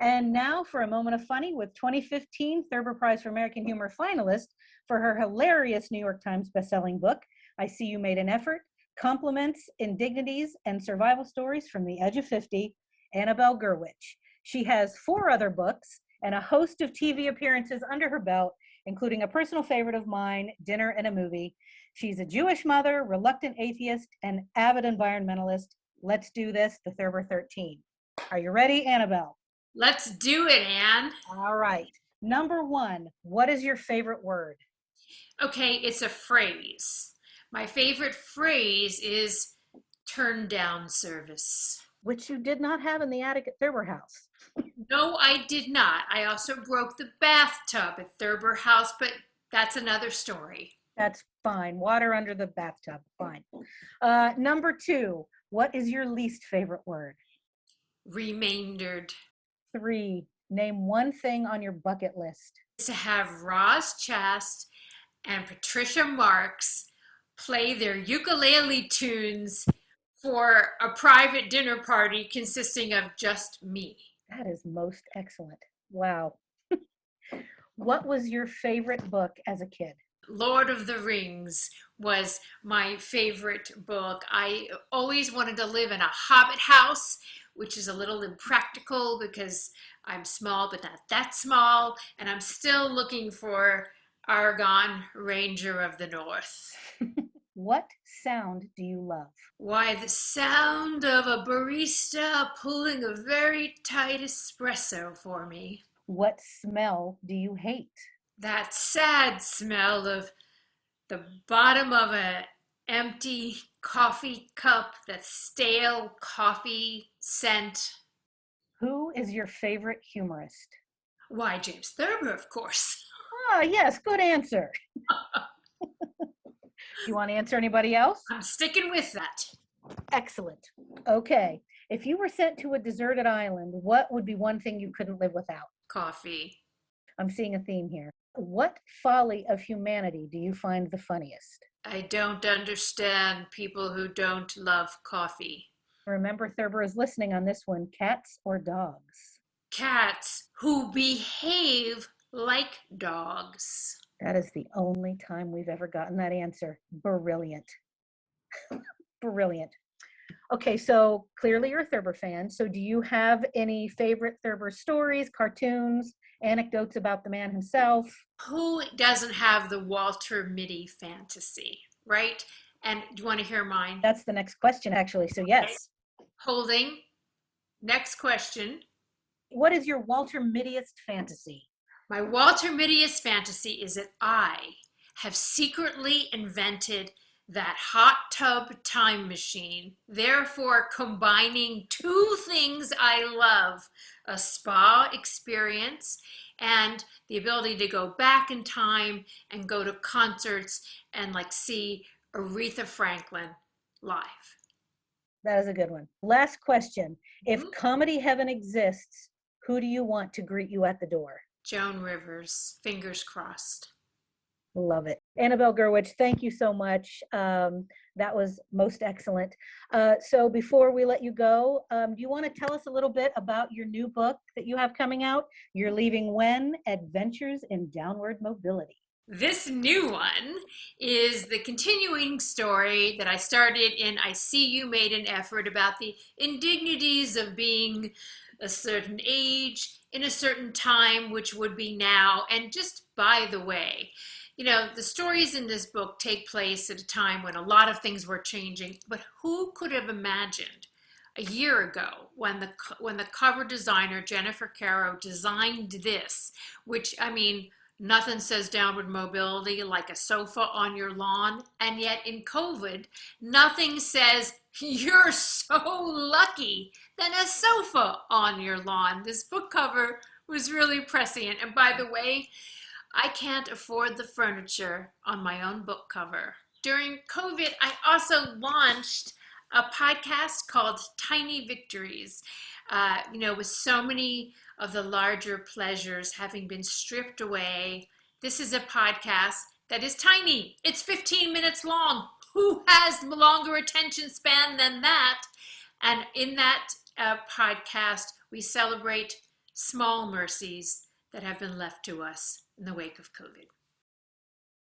And now for a moment of funny with 2015 Thurber Prize for American Humor finalist for her hilarious New York Times bestselling book, I See You Made an Effort, Compliments, Indignities, and Survival Stories from the Edge of 50, Annabelle Gurwitch. She has 4 other books and a host of TV appearances under her belt, including a personal favorite of mine, Dinner and a Movie. She's a Jewish mother, reluctant atheist, and avid environmentalist. Let's do this, the Thurber 13. Are you ready, Annabelle? Let's do it, Anne. All right. Number 1, what is your favorite word? Okay, it's a phrase. My favorite phrase is turn down service. Which you did not have in the attic at Thurber House. No, I did not. I also broke the bathtub at Thurber House, but that's another story. That's fine. Water under the bathtub. Fine. Number 2, what is your least favorite word? Remaindered. 3, name one thing on your bucket list. To have Roz Chast and Patricia Marks play their ukulele tunes for a private dinner party consisting of just me. That is most excellent. Wow. What was your favorite book as a kid? Lord of the Rings was my favorite book. I always wanted to live in a hobbit house, which is a little impractical because I'm small, but not that small. And I'm still looking for Aragorn, Ranger of the North. What sound do you love? Why, the sound of a barista pulling a very tight espresso for me. What smell do you hate? That sad smell of the bottom of an empty coffee cup, that stale coffee scent. Who is your favorite humorist? Why, James Thurber, of course. Ah, yes, good answer. You want to answer anybody else? I'm sticking with that. Excellent. Okay. If you were sent to a deserted island, what would be one thing you couldn't live without? Coffee. I'm seeing a theme here. What folly of humanity do you find the funniest? I don't understand people who don't love coffee. Remember, Thurber is listening on this one. Cats or dogs? Cats who behave like dogs. That is the only time we've ever gotten that answer. Brilliant. Brilliant. Okay, so clearly you're a Thurber fan. So do you have any favorite Thurber stories, cartoons, anecdotes about the man himself? Who doesn't have the Walter Mitty fantasy, right? And do you want to hear mine? That's the next question, actually. So yes. Okay. Holding. Next question. What is your Walter Mittyest fantasy? My Walter Mittyest fantasy is that I have secretly invented that hot tub time machine, therefore combining 2 things I love, a spa experience and the ability to go back in time and go to concerts and see Aretha Franklin live. That is a good one. Last question. If comedy heaven exists, who do you want to greet you at the door? Joan Rivers, fingers crossed. Love it. Annabelle Gurwitch, thank you so much. That was most excellent. So before we let you go, do you want to tell us a little bit about your new book that you have coming out? You're Leaving When? Adventures in Downward Mobility. This new one is the continuing story that I started in I See You Made an Effort, about the indignities of being a certain age in a certain time, which would be now. And just by the way, the stories in this book take place at a time when a lot of things were changing, but who could have imagined a year ago when the cover designer, Jennifer Caro, designed this, which, nothing says downward mobility like a sofa on your lawn, and yet in COVID, nothing says you're so lucky than a sofa on your lawn. This book cover was really prescient, and by the way, I can't afford the furniture on my own book cover. During COVID, I also launched a podcast called Tiny Victories, with so many of the larger pleasures having been stripped away. This is a podcast that is tiny. It's 15 minutes long. Who has longer attention span than that? And in that podcast, we celebrate small mercies that have been left to us in the wake of COVID.